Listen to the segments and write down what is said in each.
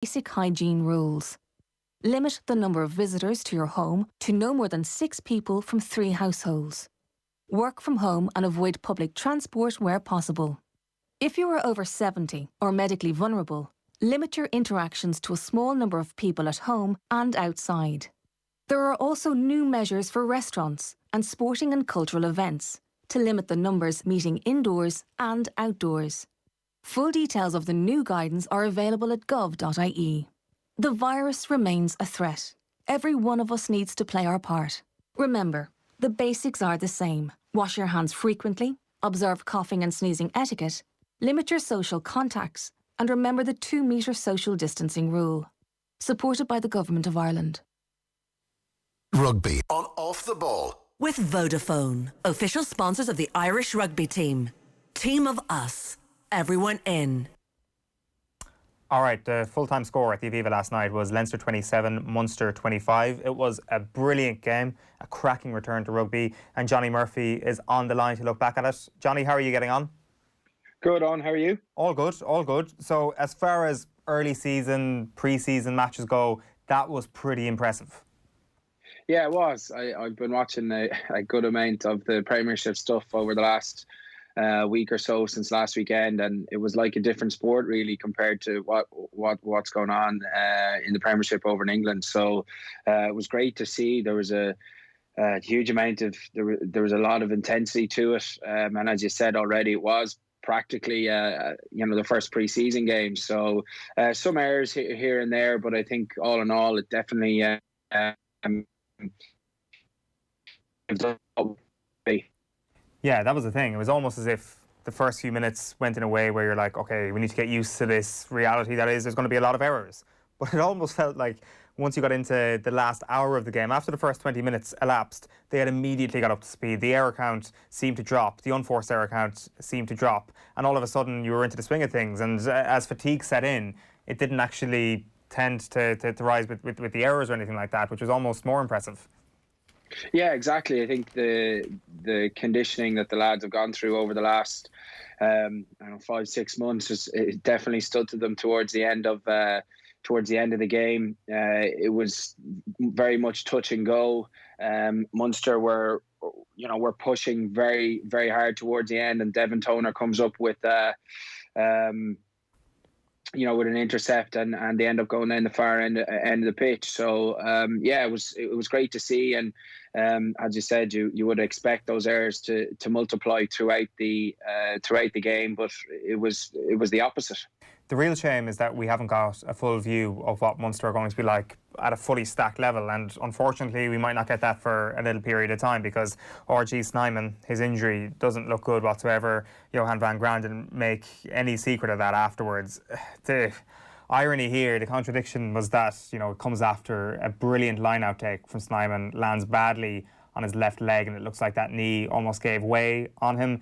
basic hygiene rules. Limit the number of visitors to your home to no more than 6 people from 3 households. Work from home and avoid public transport where possible. If you are over 70 or medically vulnerable, limit your interactions to a small number of people at home and outside. There are also new measures for restaurants and sporting and cultural events to limit the numbers meeting indoors and outdoors. Full details of the new guidance are available at gov.ie. The virus remains a threat. Every one of us needs to play our part. Remember, the basics are the same. Wash your hands frequently, observe coughing and sneezing etiquette, limit your social contacts, and remember the 2-metre social distancing rule. Supported by the Government of Ireland. Rugby on Off the Ball. With Vodafone, official sponsors of the Irish rugby team. Team of us. Everyone in. All right, the full-time score at the Aviva last night was Leinster 27, Munster 25. It was a brilliant game, a cracking return to rugby, and Johne Murphy is on the line to look back at it. Johnny, how are you getting on? Good on, how are you? All good, all good. So as far as early season, pre-season matches go, that was pretty impressive. Yeah, it was. I've been watching a good amount of the Premiership stuff over the last week or so since last weekend, and it was like a different sport really compared to what's going on in the Premiership over in England. So it was great to see. There was a huge amount of there was a lot of intensity to it, and as you said already, it was practically the first pre-season game. So some errors here and there, but I think all in all, it definitely. Yeah, that was the thing. It was almost as if the first few minutes went in a way where you're like, okay, we need to get used to this reality that is there's going to be a lot of errors. But it almost felt like once you got into the last hour of the game, after the first 20 minutes elapsed, they had immediately got up to speed. The error count seemed to drop. The unforced error count seemed to drop. And all of a sudden, you were into the swing of things. And as fatigue set in, it didn't actually tend to rise with the errors or anything like that, which was almost more impressive. Yeah, exactly. I think the conditioning that the lads have gone through over the last 5-6 months it definitely stood to them towards the end of the game. It was very much touch and go. Munster were pushing very, very hard towards the end, and Devin Toner comes up with with an intercept, and they end up going down the far end of the pitch. So it was great to see, and as you said, you would expect those errors to multiply throughout the game, but it was the opposite. The real shame is that we haven't got a full view of what Munster are going to be like at a fully stacked level, and unfortunately we might not get that for a little period of time because RG Snyman, his injury doesn't look good whatsoever. Johann van Graan didn't make any secret of that afterwards. The irony here, the contradiction was that it comes after a brilliant line-out take from Snyman, lands badly on his left leg, and it looks like that knee almost gave way on him.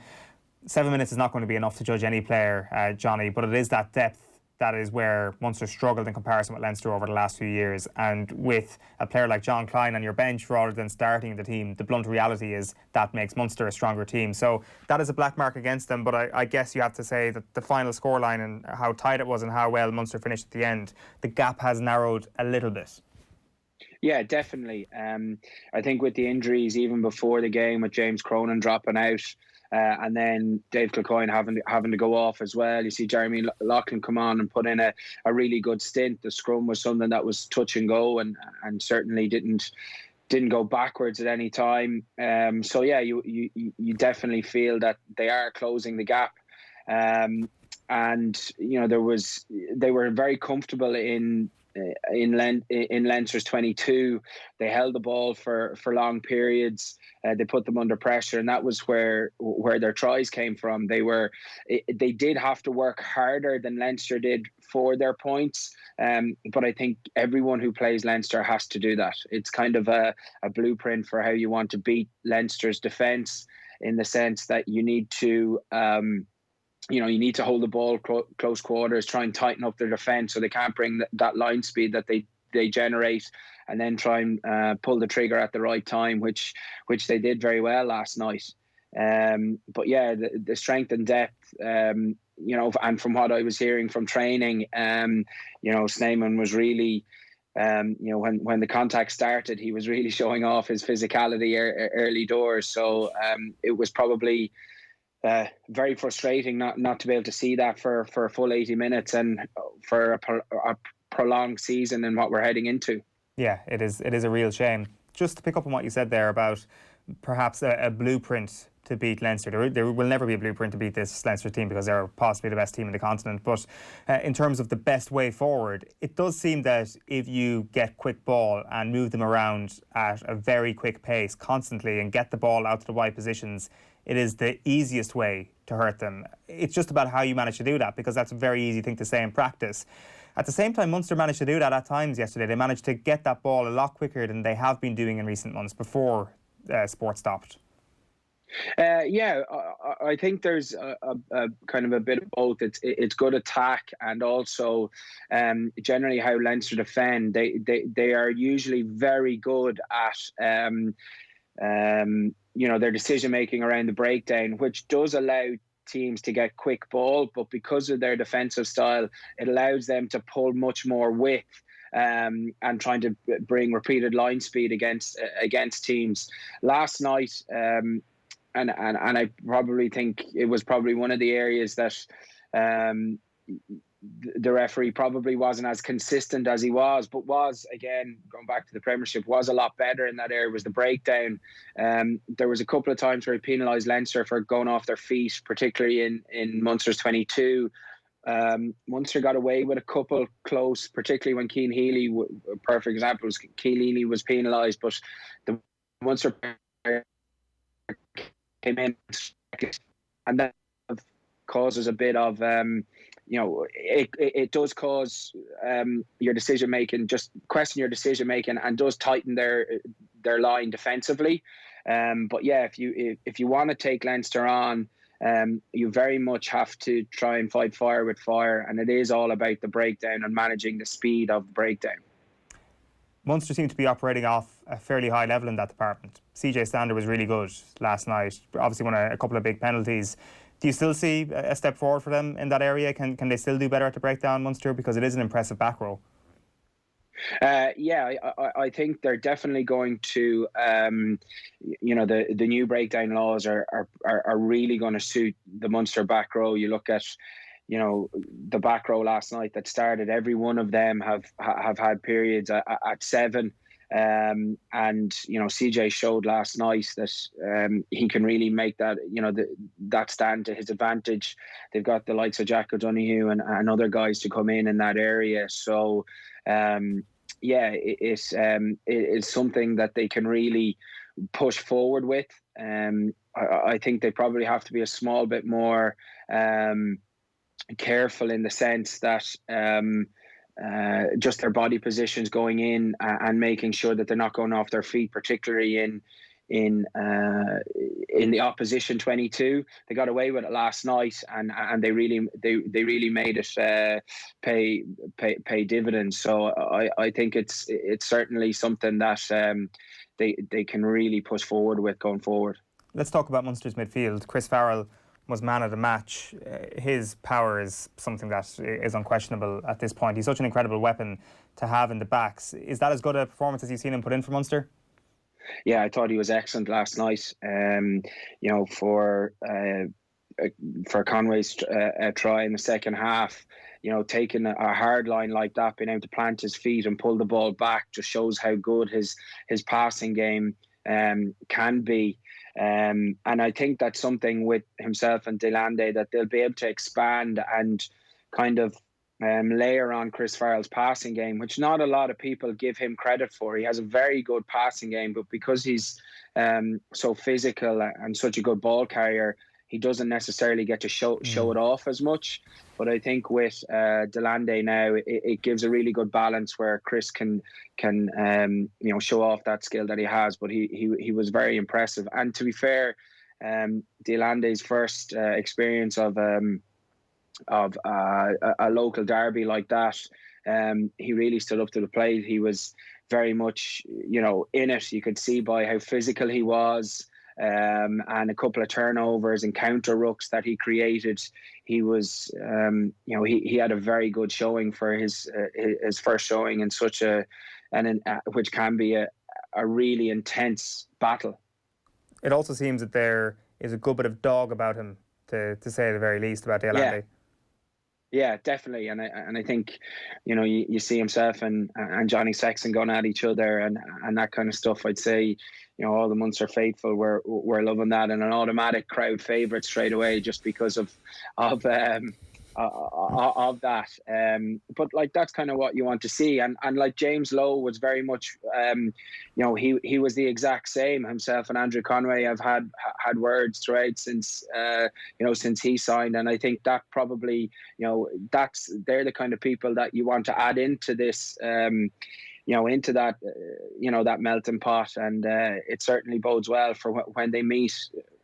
7 minutes is not going to be enough to judge any player, Johnny, but it is that depth that is where Munster struggled in comparison with Leinster over the last few years. And with a player like John Klein on your bench rather than starting the team, the blunt reality is that makes Munster a stronger team. So that is a black mark against them, but I guess you have to say that the final scoreline and how tight it was and how well Munster finished at the end, the gap has narrowed a little bit. Yeah, definitely. I think with the injuries, even before the game, with James Cronin dropping out, and then Dave Kilcoyne having to go off as well. You see Jeremy Loughlin come on and put in a really good stint. The scrum was something that was touch and go, and certainly didn't go backwards at any time. So yeah, you definitely feel that they are closing the gap. And they were very comfortable in Leinster's 22. They held the ball for long periods. They put them under pressure, and that was where their tries came from. They did have to work harder than Leinster did for their points, but I think everyone who plays Leinster has to do that. It's kind of a blueprint for how you want to beat Leinster's defence, in the sense that you need to you need to hold the ball close quarters, try and tighten up their defence so they can't bring that line speed that they generate, and then try and pull the trigger at the right time, which they did very well last night. But yeah, the strength and depth and from what I was hearing from training, Snyman was really, when the contact started, he was really showing off his physicality early doors. So it was probably very frustrating not to be able to see that for a full 80 minutes and for a prolonged season and what we're heading into. Yeah, it is a real shame. Just to pick up on what you said there about perhaps a blueprint to beat Leinster. There will never be a blueprint to beat this Leinster team because they're possibly the best team in the continent. But in terms of the best way forward, it does seem that if you get quick ball and move them around at a very quick pace constantly and get the ball out to the wide positions, it is the easiest way to hurt them. It's just about how you manage to do that, because that's a very easy thing to say in practice. At the same time, Munster managed to do that at times yesterday. They managed to get that ball a lot quicker than they have been doing in recent months before sport stopped. I think there's a kind of a bit of both. It's good attack, and also generally how Leinster defend. They are usually very good at their decision making around the breakdown, which does allow teams to get quick ball, but because of their defensive style, it allows them to pull much more width and trying to bring repeated line speed against teams. Last night, and I probably think it was probably one of the areas that the referee probably wasn't as consistent as he was, but was, again, going back to the Premiership, was a lot better in that area, was the breakdown. There was a couple of times where he penalised Leinster for going off their feet, particularly in Munster's 22. Munster got away with a couple close, particularly when Cian Healy, a perfect example, was Cian Healy was penalised, but the Munster came in and that causes a bit of it does cause your decision making, just question your decision making, and does tighten their line defensively. But yeah, if you want to take Leinster on, you very much have to try and fight fire with fire, and it is all about the breakdown and managing the speed of the breakdown. Munster seemed to be operating off a fairly high level in that department. CJ Stander was really good last night. Obviously won a couple of big penalties. Do you still see a step forward for them in that area? Can they still do better at the breakdown, Munster? Because it is an impressive back row. I think they're definitely going to, the new breakdown laws are really going to suit the Munster back row. You look at, the back row last night that started, every one of them have had periods at 7. And CJ showed last night that he can really make that that stand to his advantage. They've got the likes of Jack O'Donoghue and other guys to come in that area. So it's something that they can really push forward with. I think they probably have to be a small bit more careful in the sense that just their body positions going in and making sure that they're not going off their feet, particularly in the opposition 22. They got away with it last night, and they really made it pay dividends. So I think it's certainly something that they can really push forward with going forward. Let's talk about Munster's midfield. Chris Farrell was man of the match. His power is something that is unquestionable at this point. He's such an incredible weapon to have in the backs. Is that as good a performance as you've seen him put in for Munster? Yeah, I thought he was excellent last night. For Conway's try in the second half, taking a hard line like that, being able to plant his feet and pull the ball back, just shows how good his passing game can be. And I think that's something with himself and Delande that they'll be able to expand and kind of layer on Chris Farrell's passing game, which not a lot of people give him credit for. He has a very good passing game, but because he's so physical and such a good ball carrier, he doesn't necessarily get to show it off as much. But I think with Delande now, it gives a really good balance where Chris can show off that skill that he has. But he was very impressive. And to be fair, Delande's first experience of a local derby like that, he really stood up to the plate. He was very much in it. You could see by how physical he was. and a couple of turnovers and counter rucks that he created. He was, he had a very good showing for his first showing in such which can be a really intense battle. It also seems that there is a good bit of dog about him, to say the very least, about Dale Andy. Yeah, definitely, and I think, you see himself and Johnny Sexton going at each other and that kind of stuff. I'd say, all the Munster faithful were loving that, and an automatic crowd favourite straight away just because of that. But like, that's kind of what you want to see, and like James Lowe was very much, he was the exact same. Himself and Andrew Conway have had words throughout since he signed, and I think that probably, they're the kind of people that you want to add into this, into that, that melting pot, and it certainly bodes well for when they meet.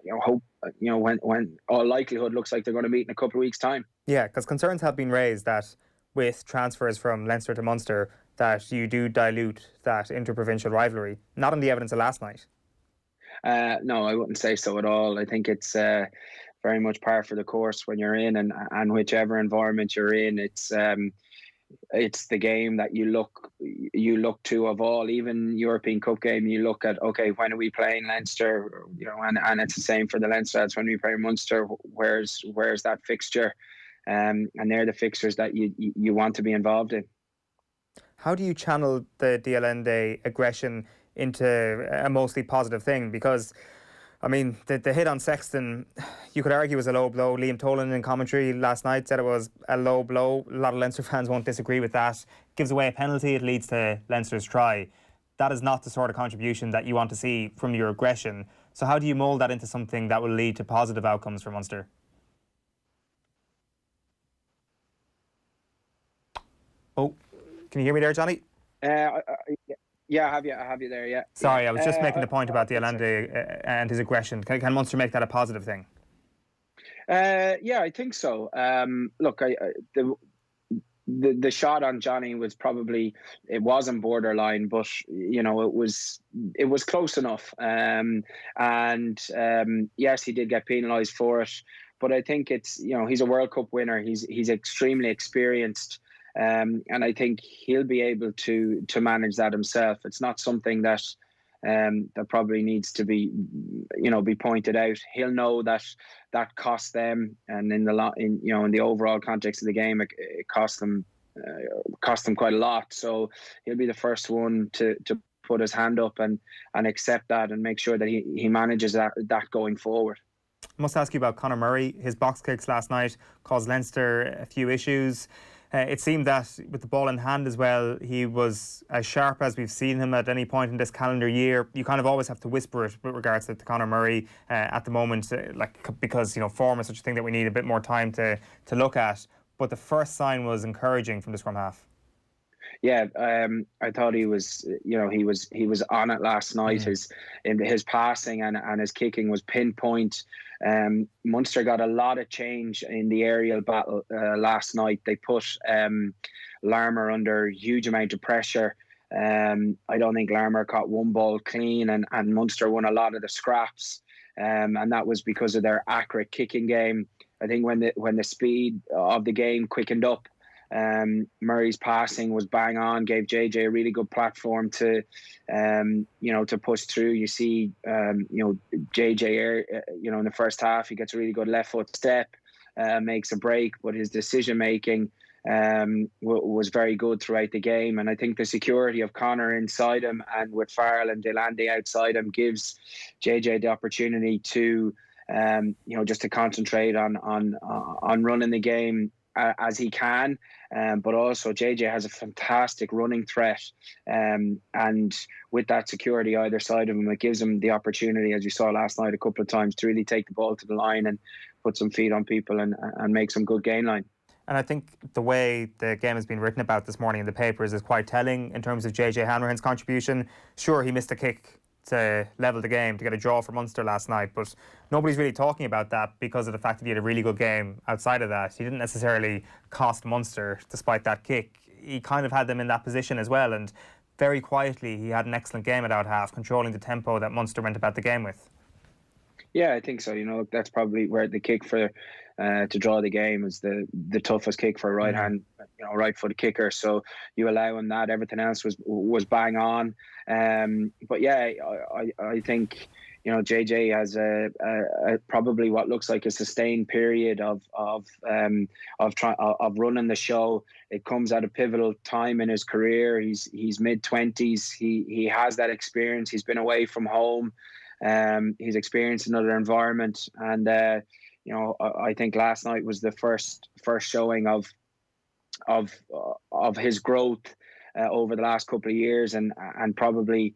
When all likelihood looks like they're going to meet in a couple of weeks' time. Yeah, because concerns have been raised that with transfers from Leinster to Munster, that you do dilute that interprovincial rivalry. Not on the evidence of last night. No, I wouldn't say so at all. I think it's very much par for the course when you're in, and whichever environment you're in, it's the game that you look to of all. Even European Cup game, you look at, okay, when are we playing Leinster? And it's the same for the Leinster. That's when we play Munster. Where's that fixture? And they're the fixtures that you want to be involved in. How do you channel the DLND aggression into a mostly positive thing? Because, I mean, the hit on Sexton, you could argue was a low blow. Liam Tolan in commentary last night said it was a low blow. A lot of Leinster fans won't disagree with that. Gives away a penalty, it leads to Leinster's try. That is not the sort of contribution that you want to see from your aggression. So how do you mould that into something that will lead to positive outcomes for Munster? Oh, can you hear me there, Johnny? Yeah, I have you there, yeah. Sorry, I was just making the point about the Allende and his aggression. Can Munster make that a positive thing? Yeah, I think so. Look, the shot on Johnny was probably, it wasn't borderline, but it was close enough. Yes, he did get penalised for it, but I think it's, he's a World Cup winner. He's extremely experienced. And I think he'll be able to manage that himself. It's not something that probably needs to be pointed out. He'll know that cost them, and in the overall context of the game, it cost them quite a lot. So he'll be the first one to put his hand up and accept that and make sure that he manages that going forward. I must ask you about Conor Murray. His box kicks last night caused Leinster a few issues. It seemed that with the ball in hand as well, he was as sharp as we've seen him at any point in this calendar year. You kind of always have to whisper it with regards to Conor Murray at the moment, because form is such a thing that we need a bit more time to look at. But the first sign was encouraging from the scrum half. Yeah, I thought he was on it last night. His passing and his kicking was pinpoint. Munster got a lot of change in the aerial battle last night. They put Larmour under a huge amount of pressure. I don't think Larmour caught one ball clean, and Munster won a lot of the scraps. And that was because of their accurate kicking game. I think when the speed of the game quickened up, Murray's passing was bang on, gave JJ a really good platform to push through. You see, JJ, in the first half, he gets a really good left foot step, makes a break, but his decision making was very good throughout the game. And I think the security of Conor inside him and with Farrell and Delandi outside him gives JJ the opportunity to, just to concentrate on running the game as he can, but also JJ has a fantastic running threat, and with that security either side of him, it gives him the opportunity, as you saw last night a couple of times, to really take the ball to the line and put some feet on people and make some good gain line. And I think the way the game has been written about this morning in the papers is quite telling in terms of JJ Hanrahan's contribution. Sure, he missed a kick to level the game, to get a draw for Munster last night, but nobody's really talking about that because of the fact that he had a really good game outside of that. He didn't necessarily cost Munster despite that kick. He kind of had them in that position as well, and very quietly he had an excellent game at out half, controlling the tempo that Munster went about the game with. Yeah, I think so. That's probably where the kick for to draw the game is the toughest kick for a right footed kicker. So you allow him that. Everything else was bang on. But yeah, I think JJ has a probably what looks like a sustained period of running the show. It comes at a pivotal time in his career. He's mid-20s. He has that experience. He's been away from home. He's experienced another environment, and I think last night was the first showing of his growth over the last couple of years, and probably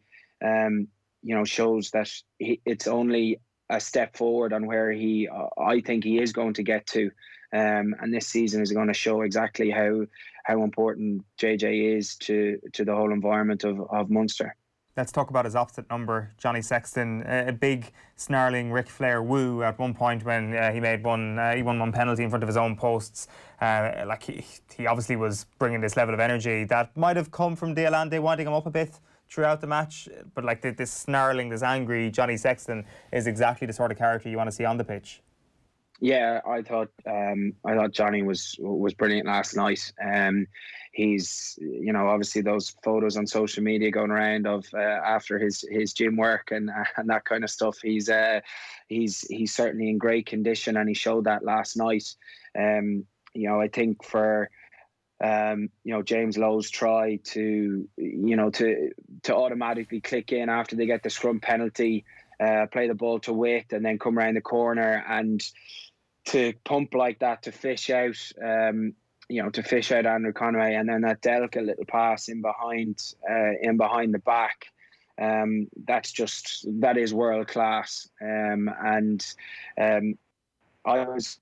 shows that it's only a step forward on where I think he is going to get to, and this season is going to show exactly how important JJ is to the whole environment of Munster. Let's talk about his opposite number, Johnny Sexton. A big, snarling Ric Flair woo at one point when he won one penalty in front of his own posts. He obviously was bringing this level of energy that might have come from De Allende winding him up a bit throughout the match. But this snarling, this angry Johnny Sexton is exactly the sort of character you want to see on the pitch. Yeah, I thought Johnny was brilliant last night. He's obviously those photos on social media going around of after his gym work and that kind of stuff. He's certainly in great condition, and he showed that last night. I think for James Lowe's try to automatically click in after they get the scrum penalty, play the ball to width, and then come around the corner and to pump like that to fish out Andrew Conway, and then that delicate little pass in behind the back. That is world class. I was.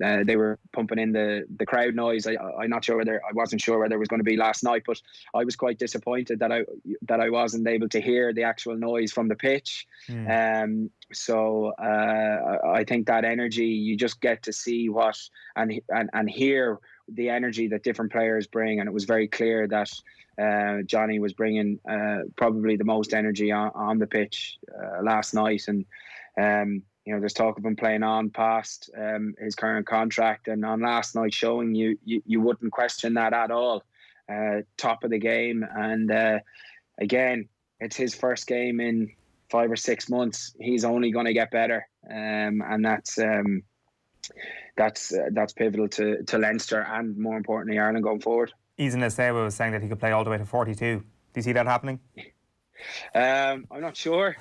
They were pumping in the crowd noise. I wasn't sure whether it was going to be last night, but I was quite disappointed that I wasn't able to hear the actual noise from the pitch. So I think that energy, you just get to see what and hear the energy that different players bring, and it was very clear that Johnny was bringing probably the most energy on the pitch last night, and there's talk of him playing on past his current contract, and on last night's showing, you wouldn't question that at all. Top of the game, and again, it's his first game in 5 or 6 months. He's only going to get better, and that's pivotal to Leinster and, more importantly, Ireland going forward. Ian Esewa was saying that he could play all the way to 42. Do you see that happening? I'm not sure.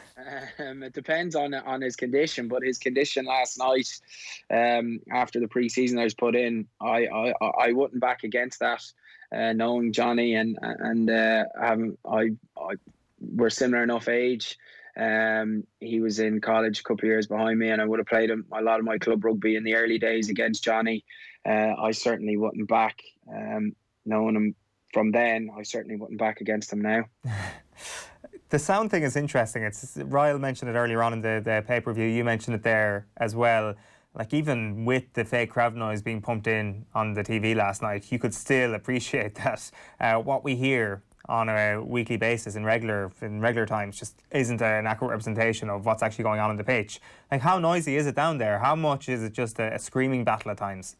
It depends on his condition, but his condition last night, after the pre-season I was put in, I wouldn't back against that. Knowing Johnny and we're similar enough age. He was in college a couple of years behind me, and I would have played him a lot of my club rugby in the early days against Johnny. I certainly wouldn't back. Knowing him from then, I certainly wouldn't back against him now. The sound thing is interesting. Ryle mentioned it earlier on in the pay-per-view. You mentioned it there as well. Even with the fake crowd noise being pumped in on the TV last night, you could still appreciate that what we hear on a weekly basis in regular times just isn't an accurate representation of what's actually going on the pitch. How noisy is it down there? How much is it just a screaming battle at times?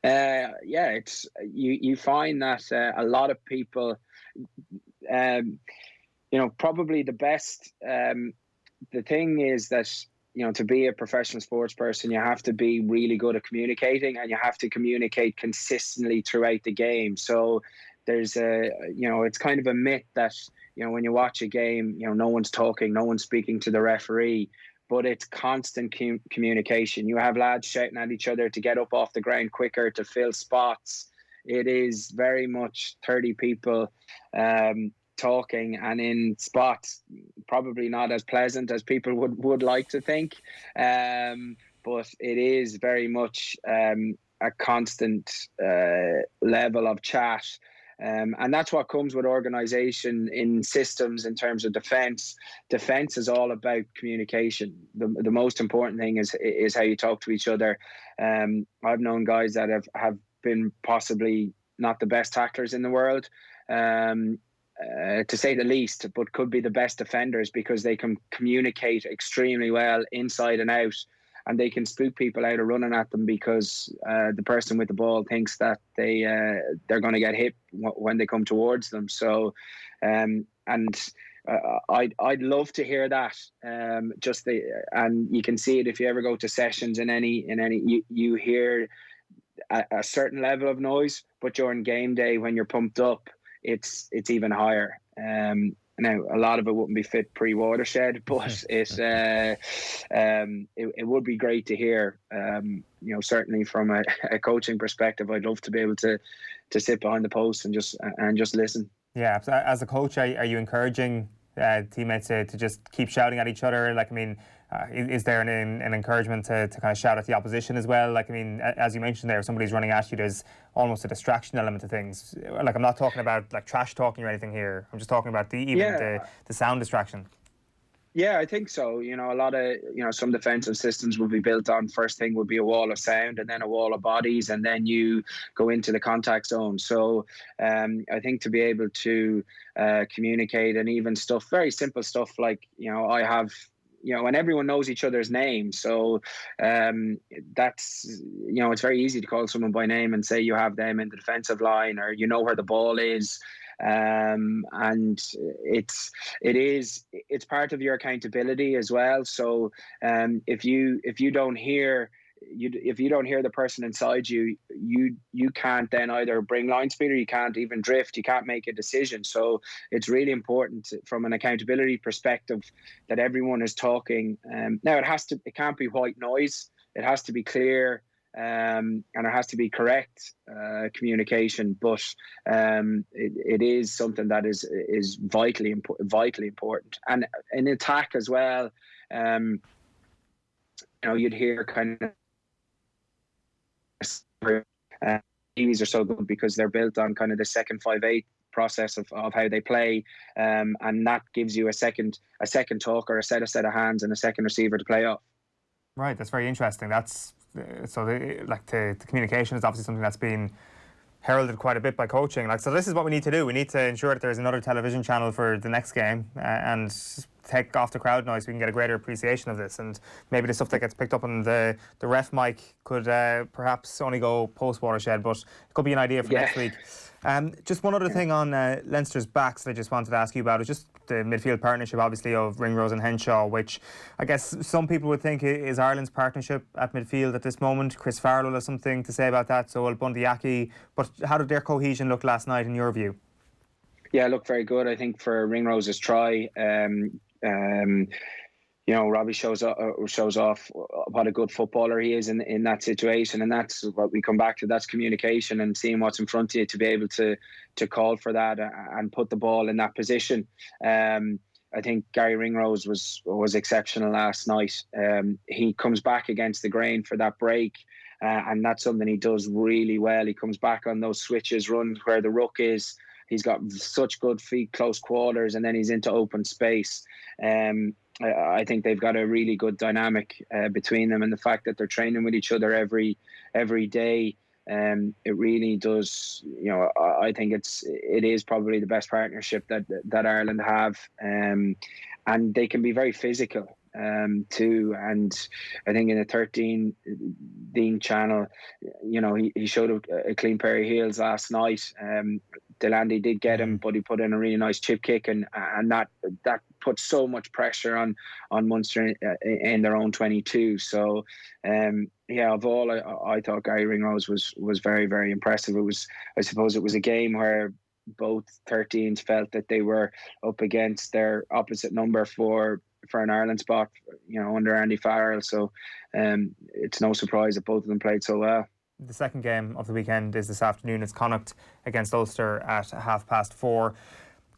It's you find that a lot of people, probably the best. The thing is that to be a professional sports person, you have to be really good at communicating, and you have to communicate consistently throughout the game. So there's it's kind of a myth that when you watch a game, no one's talking, no one's speaking to the referee. But it's constant communication. You have lads shouting at each other to get up off the ground quicker, to fill spots. It is very much 30 people talking, and in spots probably not as pleasant as people would like to think. But it is very much a constant level of chat. And that's what comes with organisation in systems in terms of defence. Defence is all about communication. The most important thing is how you talk to each other. I've known guys that have been possibly not the best tacklers in the world, to say the least, but could be the best defenders because they can communicate extremely well inside and out, and they can spook people out of running at them because the person with the ball thinks that they're going to get hit when they come towards them. So, I'd love to hear that. And you can see it if you ever go to sessions in any you hear a certain level of noise, but during game day when you're pumped up, it's even higher. Now a lot of it wouldn't be fit pre-watershed, but it would be great to hear. Certainly from a coaching perspective, I'd love to be able to sit behind the post and just listen. Yeah, as a coach, are you encouraging teammates to just keep shouting at each other? Like, I mean, is there an encouragement to kind of shout at the opposition as well? Like, I mean, as you mentioned there, if somebody's running at you, there's almost a distraction element to things. Like, I'm not talking about like trash talking or anything here. I'm just talking about the sound distraction. Yeah, I think so. A lot of, some defensive systems will be built on first thing would be a wall of sound and then a wall of bodies, and then you go into the contact zone. So I think to be able to communicate, and even stuff, very simple stuff like, I have, and everyone knows each other's names. So that's, it's very easy to call someone by name and say you have them in the defensive line, or where the ball is. And it's part of your accountability as well. So if you don't hear the person inside you can't then either bring line speed, or you can't even drift. You can't make a decision. So it's really important from an accountability perspective that everyone is talking. Now it can't be white noise. It has to be clear. And there has to be correct communication, but it is something that is vitally important. And in attack as well, you'd hear kind of TVs are so good because they're built on kind of the second 5-8 process of how they play, and that gives you a second talker, a set of hands, and a second receiver to play off. Right, that's very interesting. That's the communication is obviously something that's been heralded quite a bit by coaching. So this is what we need to do. We need to ensure that there's another television channel for the next game and take off the crowd noise so we can get a greater appreciation of this. And maybe the stuff that gets picked up on the ref mic could perhaps only go post-watershed, but it could be an idea for next week. Just one other thing on Leinster's backs that I just wanted to ask you about is just the midfield partnership, obviously, of Ringrose and Henshaw, which I guess some people would think is Ireland's partnership at midfield at this moment. Chris Farrell has something to say about that, so will Bundyaki. But how did their cohesion look last night in your view? Yeah, looked very good. I think for Ringrose's try, Robbie shows off what a good footballer he is in that situation, and that's what we come back to. That's communication and seeing what's in front of you to be able to call for that and put the ball in that position. I think Gary Ringrose was exceptional last night. He comes back against the grain for that break, and that's something he does really well. He comes back on those switches, runs where the ruck is. He's got such good feet, close quarters, and then he's into open space. I think they've got a really good dynamic between them, and the fact that they're training with each other every day, it really does. I think it is probably the best partnership that Ireland have, and they can be very physical too. And I think in the 13 Dean channel, he showed a clean pair of heels last night. Delandy did get him, but he put in a really nice chip kick, and that put so much pressure on Munster in their own 22. So, of all, I thought Gary Ringrose was very, very impressive. I suppose it was a game where both 13s felt that they were up against their opposite number for an Ireland spot, under Andy Farrell. So, it's no surprise that both of them played so well. The second game of the weekend is this afternoon. It's Connacht against Ulster at 4:30. A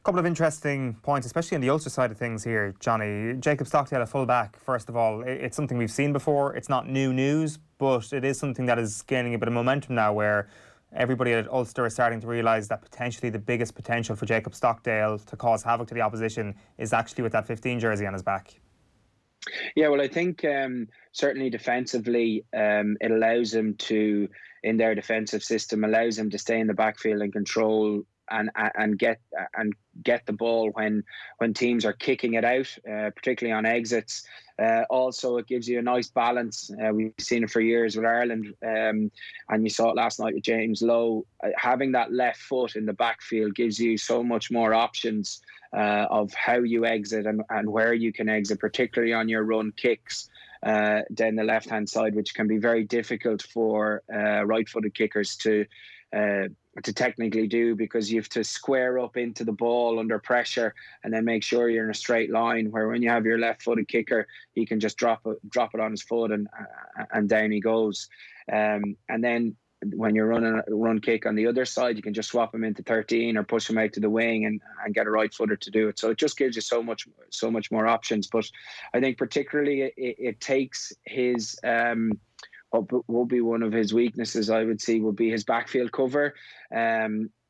couple of interesting points, especially on the Ulster side of things here, Johnny. Jacob Stockdale, a full-back, first of all. It's something we've seen before. It's not new news, but it is something that is gaining a bit of momentum now, where everybody at Ulster is starting to realise that potentially the biggest potential for Jacob Stockdale to cause havoc to the opposition is actually with that 15 jersey on his back. Yeah, well, I think certainly defensively, it allows him to, in their defensive system, allows him to stay in the backfield and control and get the ball when teams are kicking it out, particularly on exits. Also, it gives you a nice balance. We've seen it for years with Ireland, and you saw it last night with James Lowe. Having that left foot in the backfield gives you so much more options of how you exit and where you can exit, particularly on your run kicks down the left-hand side, which can be very difficult for right-footed kickers to technically do, because you have to square up into the ball under pressure and then make sure you're in a straight line, where when you have your left-footed kicker, he can just drop it on his foot and down he goes. And then when you're running a run kick on the other side, you can just swap him into 13 or push him out to the wing and get a right footer to do it. So it just gives you so much more options. But I think particularly it takes his what will be one of his weaknesses, I would say, will be his backfield cover.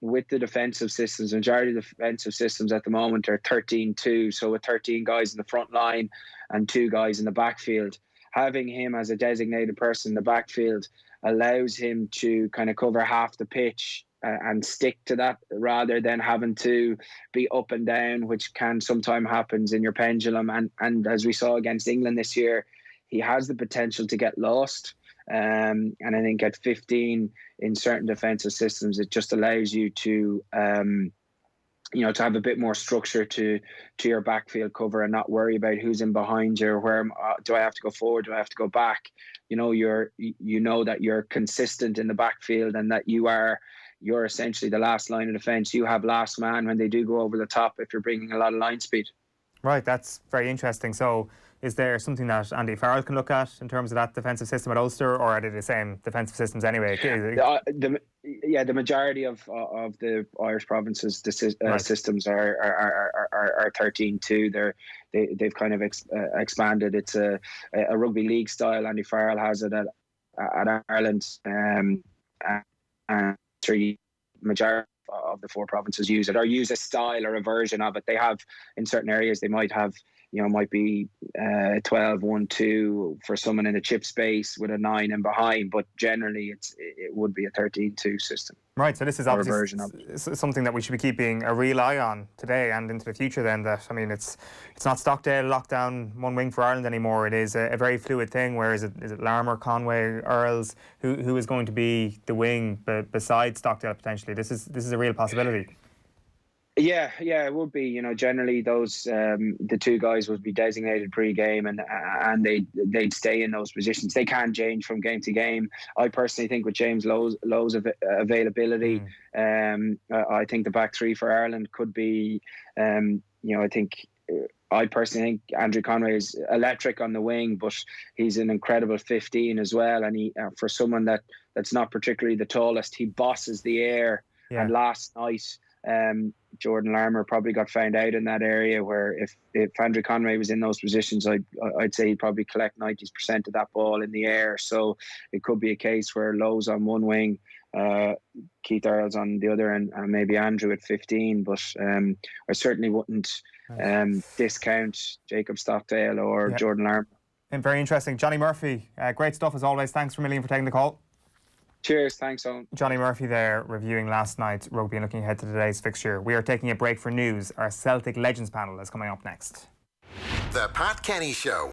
With the defensive systems, majority of the defensive systems at the moment are 13-2, so with 13 guys in the front line and 2 guys in the backfield. Having him as a designated person in the backfield allows him to kind of cover half the pitch and stick to that, rather than having to be up and down, which can sometimes happens in your pendulum. And as we saw against England this year, he has the potential to get lost. And I think at 15 in certain defensive systems, it just allows you to to have a bit more structure to your backfield cover and not worry about who's in behind you, or where do I have to go forward, do I have to go back. That you're consistent in the backfield, and that you're essentially the last line of defence. You have last man when they do go over the top if you're bringing a lot of line speed. Right, that's very interesting. So is there something that Andy Farrell can look at in terms of that defensive system at Ulster, or are they the same defensive systems anyway? The majority of the Irish provinces, systems are 13-2. They've kind of expanded. It's a rugby league style. Andy Farrell has it at Ireland, and majority of the 4 provinces use it, or use a style or a version of it. They have, in certain areas, they might have, might be 12-1-2 for someone in the chip space with a 9 in behind, but generally it would be a 13-2 system. Right, so this is obviously something that we should be keeping a real eye on today and into the future then. It's not Stockdale locked down one wing for Ireland anymore. It is a very fluid thing. Where is it Larmour, Conway, Earls? Who is going to be the wing besides Stockdale potentially? This is a real possibility. Yeah, it would be. Generally those the 2 guys would be designated pre-game, and they'd stay in those positions. They can change from game to game. I personally think with James Lowe's availability, I think the back 3 for Ireland could be. I personally think Andrew Conway is electric on the wing, but he's an incredible 15 as well. And he, for someone that's not particularly the tallest, he bosses the air. Yeah. And last night, Jordan Larmour probably got found out in that area, where if Andrew Conway was in those positions, I'd say he'd probably collect 90% of that ball in the air. So it could be a case where Lowe's on one wing, Keith Earls on the other, and maybe Andrew at 15. But I certainly wouldn't discount Jacob Stockdale or Jordan Larmour. And very interesting. Johne Murphy, great stuff as always. Thanks a million for taking the call. Cheers, thanks, Owen. Johne Murphy there, reviewing last night's rugby and looking ahead to today's fixture. We are taking a break for news. Our Celtic Legends panel is coming up next. The Pat Kenny Show